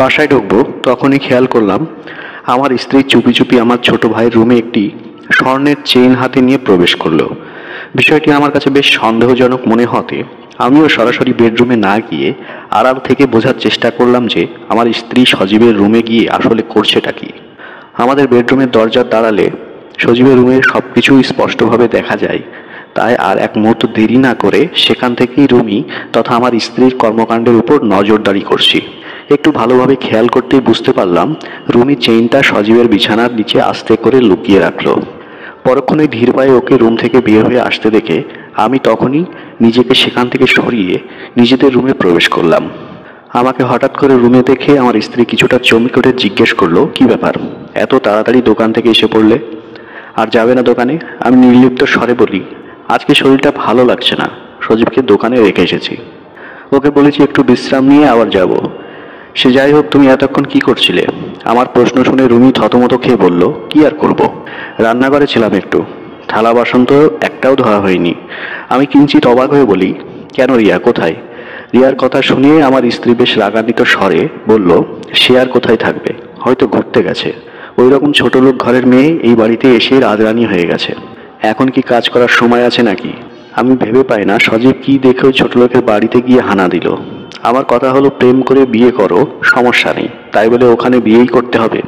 বাসায় ঢুকবো তখনই খেয়াল করলাম আমার স্ত্রী চুপি চুপি আমার ছোট ভাইয়ের রুমে একটি স্বর্ণের চেইন হাতে নিয়ে প্রবেশ করলো। বিষয়টি আমার কাছে বেশ সন্দেহজনক মনে হতে আমিও সরাসরি বেডরুমে না গিয়ে আড়াল থেকে বোঝার চেষ্টা করলাম যে আমার স্ত্রী সজীবের রুমে গিয়ে আসলে করছেটা কি। আমাদের বেডরুমের দরজার দাঁড়ালে সজীবের রুমের সব কিছুই স্পষ্টভাবে দেখা যায়। তাই আর এক মুহূর্ত দেরি না করে সেখান থেকেই রুমি তথা আমার স্ত্রীর কর্মকাণ্ডের উপর নজরদারি করছি। একটু ভালোভাবে খেয়াল করতেই বুঝতে পারলাম রুমি চেইনটা সজীবের বিছানার নিচে আস্তে করে লুকিয়ে রাখলো। পরক্ষণে ধীর পায়ে ওকে রুম থেকে বের হয়ে আসতে দেখে আমি তখনই নিজেকে সেখান থেকে সরিয়ে নিজেদের রুমে প্রবেশ করলাম। আমাকে হঠাৎ করে রুমে দেখে আমার স্ত্রী কিছুটা চমকে উঠে জিজ্ঞেস করলো, কি ব্যাপার, এত তাড়াতাড়ি দোকান থেকে এসে পড়লে? আর যাবে না দোকানে? আমি নির্লিপ্ত স্বরে বলি, আজকে শরীরটা ভালো লাগছে না, সজীবকে দোকানে রেখে এসেছি। ওকে বলেছি একটু বিশ্রাম নিয়ে আবার যাব। সে যাই হোক, তুমি এতক্ষণ কি করছিলে? আমার প্রশ্ন শুনে রুমি থতমত খেয়ে বলল, কি আর করব, রান্নাঘরে ছিলাম একটু, থালা বাসন তো একটাও ধোয়া হয়নি। আমি কিঞ্চিত অবাক হয়ে বলি, কেন, রিয়া কোথায়? রিয়ার কথা শুনে আমার স্ত্রী বেশ রাগান্বিত স্বরে বলল, সে আর কোথায় থাকবে, হয়তো ঘুরতে গেছে। ওই রকম ছোট লোক ঘরের মেয়ে এই বাড়িতে এসে রাজরানী হয়ে গেছে, এখন কি কাজ করার সময় আছে নাকি? আমি ভেবে পাই না সজীব কি দেখে ওই ছোট লোকের বাড়িতে গিয়ে হানা দিল। আমার কথা হলো, প্রেম করে বিয়ে করো, সমস্যা নেই, তাই বলে ওখানে বিয়েই করতে হবে?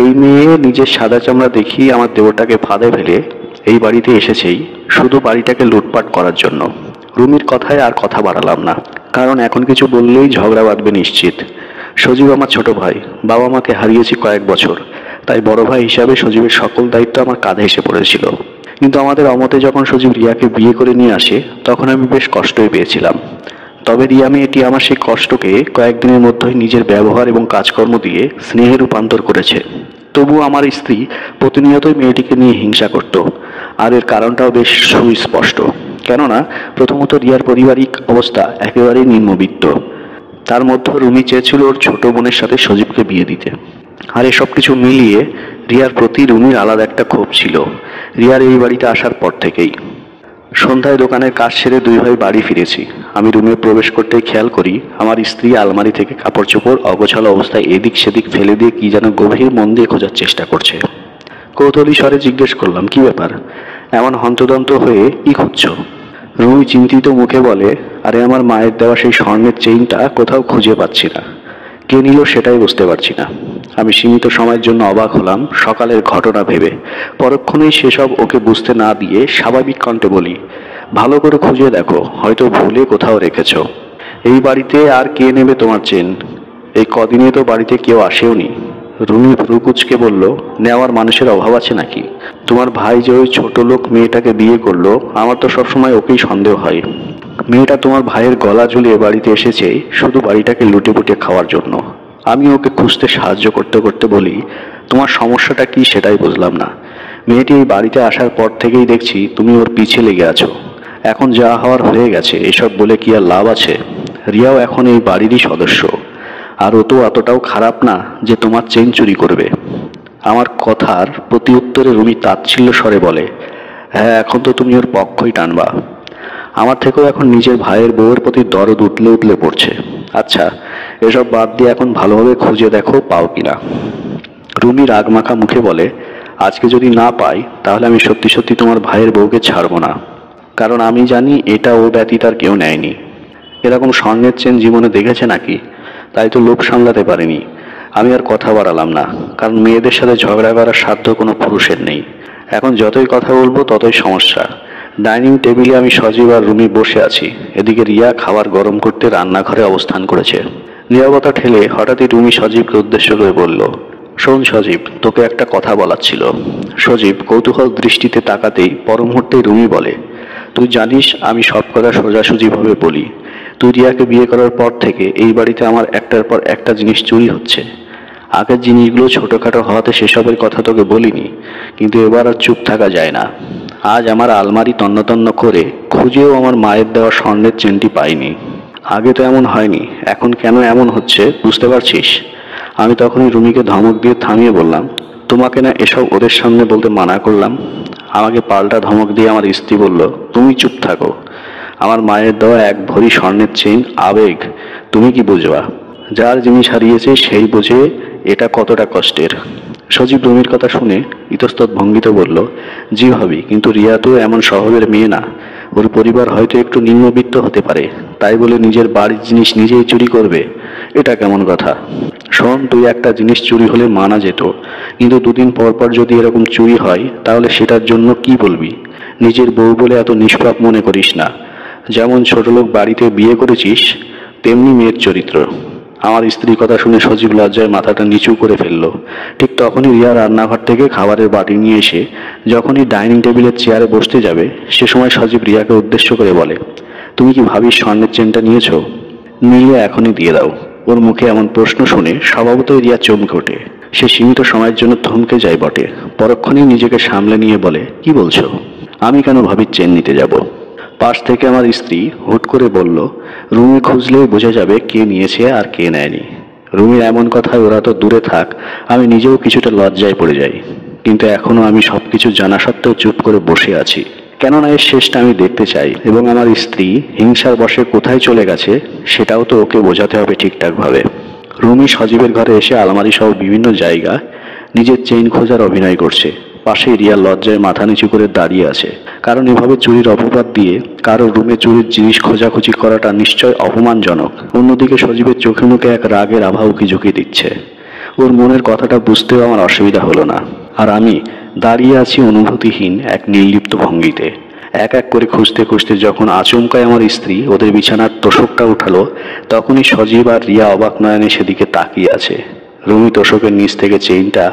এই মেয়ে নিজের সাদা চামড়া দেখিয়ে আমার দেবরটাকে ফাঁদে ফেলে এই বাড়িতে এসেছেই শুধু বাড়িটাকে লুটপাট করার জন্য। রুমির কথায় আর কথা বাড়ালাম না, কারণ এখন কিছু বললেই ঝগড়া বাঁধবে নিশ্চিত। সজীব আমার ছোট ভাই, বাবা মাকে হারিয়েছি কয়েক বছর, তাই বড় ভাই হিসাবে সজীবের সকল দায়িত্ব আমার কাঁধে এসে পড়েছিল। কিন্তু আমাদের অমতে যখন সজীব রিয়াকে বিয়ে করে নিয়ে আসে তখন আমি বেশ কষ্টই পেয়েছিলাম। তবে রিয়া মেয়েটি আমার সেই কষ্টকে কয়েকদিনের মধ্যেই নিজের ব্যবহার এবং কাজকর্ম দিয়ে স্নেহে রূপান্তর করেছে। তবুও আমার স্ত্রী প্রতিনিয়তই মেয়েটিকে নিয়ে হিংসা করত, আর এর কারণটাও বেশ সুস্পষ্ট। কেননা প্রথমত রিয়ার পারিবারিক অবস্থা একেবারেই নিম্নবিত্ত, তার মধ্যে রুমি চেয়েছিল ওর ছোট বোনের সাথে সজীবকে বিয়ে দিতে। আর এসব কিছু মিলিয়ে রিয়ার প্রতি রুমির আলাদা একটা ক্ষোভ ছিল রিয়ার এই বাড়িতে আসার পর থেকেই। সন্ধ্যায় দোকানের কাজ সেরে দুই ভাই বাড়ি ফিরেছি। আমি রুমে প্রবেশ করতেই খেয়াল করি আমার স্ত্রী আলমারি থেকে কাপড় চোপড় অগোছালো অবস্থায় এদিক সেদিক ফেলে দিয়ে কি যেন গভীর মন দিয়ে খোঁজার চেষ্টা করছে। কৌতূহলী স্বরে জিজ্ঞেস করলাম, কি ব্যাপার, এমন হন্তদন্ত হয়ে কি খুঁজছো? রুমি চিন্তিত মুখে বলে, আরে আমার মায়ের দেওয়া সেই স্বর্ণের চেইনটা কোথাও খুঁজে পাচ্ছি না, কে নিল সেটাই বুঝতে পারছি না। আমি সীমিত সময়ের জন্য অবাক হলাম সকালের ঘটনা ভেবে। পরক্ষণেই সেসব ওকে বুঝতে না দিয়ে স্বাভাবিক কণ্ঠে বলি, ভালো করে খুঁজে দেখো, হয়তো ভুলে কোথাও রেখেছ। এই বাড়িতে আর কে নেবে তোমার চেন? এই কদিনে তো বাড়িতে কেউ আসেওনি। রুমি ভ্রুকুচকে বলল, নেওয়ার মানুষের অভাব আছে নাকি? তোমার ভাই যে ওই ছোট লোক মেয়েটাকে বিয়ে করলো, আমার তো সবসময় ওকেই সন্দেহ হয়। মেয়েটা তোমার ভাইয়ের গলা ঝুলিয়ে বাড়িতে এসেছে শুধু বাড়িটাকে লুটে পুটে খাওয়ার জন্য। আমি ওকে খুঁজতে সাহায্য করতে করতে বলি, তোমার সমস্যাটা কি সেটাই বুঝলাম না। মেয়েটি এই বাড়িতে আসার পর থেকেই দেখছি তুমি ওর পিছে লেগে আছো। এখন যা হওয়ার হয়ে গেছে, এসব বলে কি আর লাভ আছে? রিয়াও এখন এই বাড়িরই সদস্য, আর ও তো এতটাও খারাপ না যে তোমার চেইন চুরি করবে। আমার কথার প্রতি উত্তরে রুমি তাচ্ছিল্য স্বরে বলে, হ্যাঁ, এখন তো তুমি ওর পক্ষই টানবা। আমার থেকেও এখন নিজের ভাইয়ের বউয়ের প্রতি দরদ উতলে উতলে পড়ছে। আচ্ছা, এসব বাদ দিয়ে এখন ভালোভাবে খুঁজে দেখো পাও কিনা। রুমি রাগমাখা মুখে বলে, আজকে যদি না পাই তাহলে আমি সত্যি সত্যি তোমার ভাইয়ের বউকে ছাড়বো না, কারণ আমি জানি এটা ও ব্যতীত আর কেউ নেয়নি। এরকম স্বর্ণের চেন জীবনে দেখেছে নাকি? তাই তো লোভ সামলাতে পারিনি। আমি আর কথা বাড়ালাম না, কারণ মেয়েদের সাথে ঝগড়া করার সাধ্য কোনো পুরুষের নেই। এখন যতই কথা বলবো ততই সমস্যা। ডাইনিং টেবিলে আমি সজীব আর রুমি বসে আছি, এদিকে রিয়া খাবার গরম করতে রান্নাঘরে অবস্থান করেছে। নীরবতা ঠেলে হঠাৎই রুমি সজীবকে উদ্দেশ্য করে বলল, শোন সজীব, তোকে একটা কথা বলার ছিল। সজীব কৌতূহল দৃষ্টিতে তাকাতেই পর মুহূর্তেই রুমি বলে, তুই জানিস আমি সব কথা সোজাসুজিভাবে বলি। তুই রিয়াকে বিয়ে করার পর থেকে এই বাড়িতে আমার একটার পর একটা জিনিস চুরি হচ্ছে। আগের জিনিসগুলো ছোটোখাটো হওয়াতে সেসবের কথা তোকে বলিনি, কিন্তু এবার আর চুপ থাকা যায় না। আজ আমার আলমারি তন্ন করে খুঁজেও আমার মায়ের দেওয়া স্বর্ণের চেনটি পাইনি। আগে তো এমন হয়নি, এখন কেন এমন হচ্ছে বুঝতে পারছিস? আমি তখনই রুমিকে ধমক দিয়ে থামিয়ে বললাম, তোমাকে না এসব ওদের সামনে বলতে মানা করলাম? আমাকে পাল্টা ধমক দিয়ে আমার স্ত্রী বলল, তুমি চুপ থাকো, আমার মায়ের দেওয়া এক ভরি স্বর্ণের চেইন আবেগ, তুমি কি বুঝবা? যার জিনিস হারিয়েছে সেই বোঝে এটা কতটা কষ্টের। সজীব রুমির কথা শুনে ইতস্তত ভঙ্গিতে বলল, জি ভাবি, কিন্তু রিয়া তো এমন স্বভাবের মেয়ে না। ওর পরিবার হয়তো একটু নিম্নবিত্ত হতে পারে, তাই বলে নিজের বাড়ির জিনিস নিজেই চুরি করবে? এটা কেমন কথা? শোন, তুই একটা জিনিস চুরি হলে মানা যেত, কিন্তু দুদিন পর পর যদি এরকম চুরি হয় তাহলে সেটার জন্য কি বলবি? নিজের বউ বলে এত নিষ্পাপ মনে করিস না। যেমন ছোটলোক বাড়িতে বিয়ে করেছিস, তেমনি মেয়ের চরিত্র। আমার স্ত্রীর কথা শুনে সজীব লজ্জায় মাথাটা নিচু করে ফেলল। ঠিক তখনই রিয়া রান্নাঘর থেকে খাবারের বাটি নিয়ে এসে যখনই ডাইনিং টেবিলের চেয়ারে বসতে যাবে, সে সময় সজীব রিয়াকে উদ্দেশ্য করে বলে, তুমি কি ভাবিস স্বর্ণের চেনটা নিয়েছো? নিলে এখনই দিয়ে দাও। ওর মুখে এমন প্রশ্ন শুনে স্বভাবতই রিয়া চমকে ওঠে। সে সীমিত সময়ের জন্য থমকে যায় বটে, পরক্ষণেই নিজেকে সামলে নিয়ে বলে, কি বলছো? আমি কেন ভাবির চেন নিতে যাব? পাশ থেকে আমার স্ত্রী হুট করে বলল, রুমে খুঁজলেই বোঝা যাবে কে নিয়েছে আর কে নেয়নি। রুমির এমন কথায় ওরা তো দূরে থাক, আমি নিজেও কিছুটা লজ্জায় পড়ে যাই। কিন্তু এখনো আমি সবকিছু জানা সত্ত্বেও চুপ করে বসে আছি, কেননা এর শেষটা আমি দেখতে চাই। এবং আমার স্ত্রী হিংসার বশে কোথায় চলে গেছে সেটাও তো ওকে বোঝাতে হবে ঠিকঠাকভাবে। রুমি সজীবের ঘরে এসে আলমারি সহ বিভিন্ন জায়গা নিজের চেইন খোঁজার অভিনয় করছে। পাশেই রিয়া লজ্জায় মাথা নিচু করে দাঁড়িয়ে আছে, কারণ এভাবে চুরির অপবাদ দিয়ে কারো রুমে চুরির জিনিস খোঁজাখুঁজি করাটা নিশ্চয় অপমানজনক। অন্যদিকে সজীবের চোখে মুখে এক রাগের আভা উকি ঝুঁকি দিচ্ছে। ওর মনের কথাটা বুঝতেও আমার অসুবিধা হলো না। আর আমি দাঁড়িয়ে আছি অনুভূতিহীন এক নির্লিপ্ত ভঙ্গিতে। এক এক করে খুঁজতে খুঁজতে যখন আচমকায় আমার স্ত্রী ওদের বিছানার তোষকটা উঠালো, তখনই সজীব আর রিয়া অবাক নয়নে সেদিকে তাকিয়ে আছে। রুমি তোষকের নিচ থেকে চেইনটা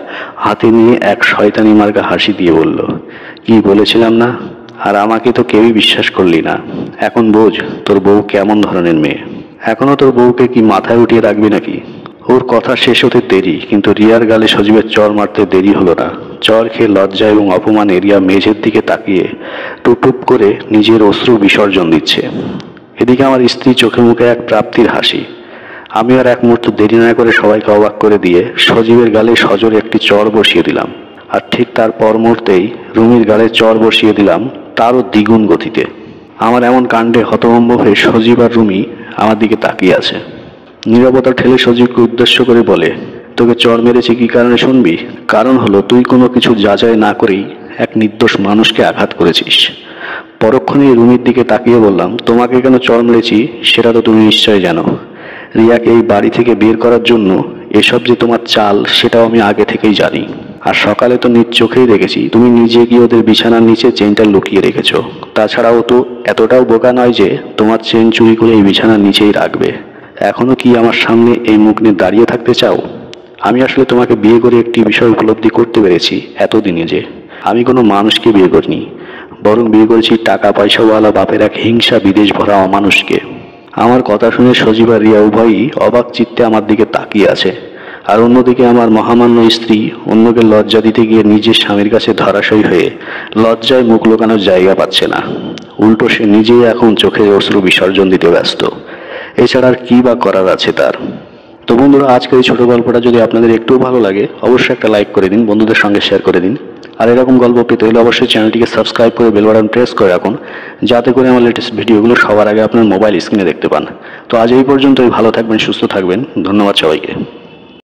হাতে নিয়ে এক শয়তানি মার্কা হাসি দিয়ে বলল, কি বলেছিলাম না? আর আমাকে তো কেউই বিশ্বাস করলি না। এখন বোঝ তোর বউ কেমন ধরনের মেয়ে। এখনো তোর বউকে কি মাথায় উঠিয়ে রাখবি নাকি? ওর কথা শেষ হতে দেরি, কিন্তু রিয়ার গালে সজীবের চর মারতে দেরি হলো না। চর খেয়ে লজ্জা এবং অপমানে রিয়া মেঝের দিকে তাকিয়ে টুপ করে নিজের অশ্রু বিসর্জন দিচ্ছে। এদিকে আমার স্ত্রী চোখে মুখে এক প্রাপ্তির হাসি। আমি আর এক মুহূর্ত দেরি না করে সবাইকে অবাক করে দিয়ে সজীবের গালে সজোরে একটি চর বসিয়ে দিলাম। আর ঠিক তার পর মুহূর্তেই রুমির গালে চর বসিয়ে দিলাম তারও দ্বিগুণ গতিতে। আমার এমন কাণ্ডে হতভম্ব হয়ে সজীব আর রুমি আমার দিকে তাকিয়ে আছে। নীরবতা ঠেলে সজীবকে উদ্দেশ্য করে বলে, তোকে চর মেরেছে কি কারণে শুনবি? কারণ হলো তুই কোনো কিছু যাচাই না করেই এক নির্দোষ মানুষকে আঘাত করেছিস। পরক্ষণেই রুমির দিকে তাকিয়ে বললাম, তোমাকে কেন চর মেরেছি সেটা তো তুমি নিশ্চয় জানো। রিয়াকে এই বাড়ি থেকে বের করার জন্য এসব যে তোমার চাল সেটাও আমি আগে থেকেই জানি। আর সকালে তো নিজ চোখেই দেখেছি তুমি নিজে গিয়ে ওদের বিছানার নিচে চেনটা লুকিয়ে রেখেছো। তাছাড়াও তো এতটাও বোকা নয় যে তোমার চেন চুরি করে এই বিছানার নিচেই রাখবে। এখনো কি আমার সামনে এই মুখ নিয়ে দাঁড়িয়ে থাকতে চাও? আমি আসলে তোমাকে বিয়ে করে একটি বিষয় উপলব্ধি করতে পেরেছি এতদিনে, যে আমি কোনো মানুষকে বিয়ে করিনি, বরং বিয়ে করেছি টাকা পয়সাওয়ালা বাপের এক হিংসা বিদেশ ভরা অমানুষকে। আমার কথা শুনে সজীব আর রিয়া উভয়ই অবাক চিত্তে আমার দিকে তাকিয়ে আছে। আর অন্যদিকে আমার মহামান্য স্ত্রী অন্যকে লজ্জা দিতে গিয়ে নিজের স্বামীর কাছে ধরাশয়ী হয়ে লজ্জায় মুখ লুকানোর জায়গা পাচ্ছে না। উল্টো সে নিজেই এখন চোখের অশ্রু বিসর্জন দিতে ব্যস্ত। এছাড়া আর কি বা করার আছে তার? তো বন্ধুরা, আজকের এই ছোট গল্পটা যদি আপনাদের একটু ভালো লাগে অবশ্যই একটা লাইক করে দিন, বন্ধুদের সঙ্গে শেয়ার করে দিন। আর এরকম গল্প পেতে হলে অবশ্যই চ্যানেলটিকে সাবস্ক্রাইব করে বেল বাটন প্রেস করে রাখুন, যাতে করে আমার লেটেস্ট ভিডিওগুলো সবার আগে আপনার মোবাইল স্ক্রিনে দেখতে পান। তো আজ এই পর্যন্তই। ভালো থাকবেন, সুস্থ থাকবেন। ধন্যবাদ সবাইকে।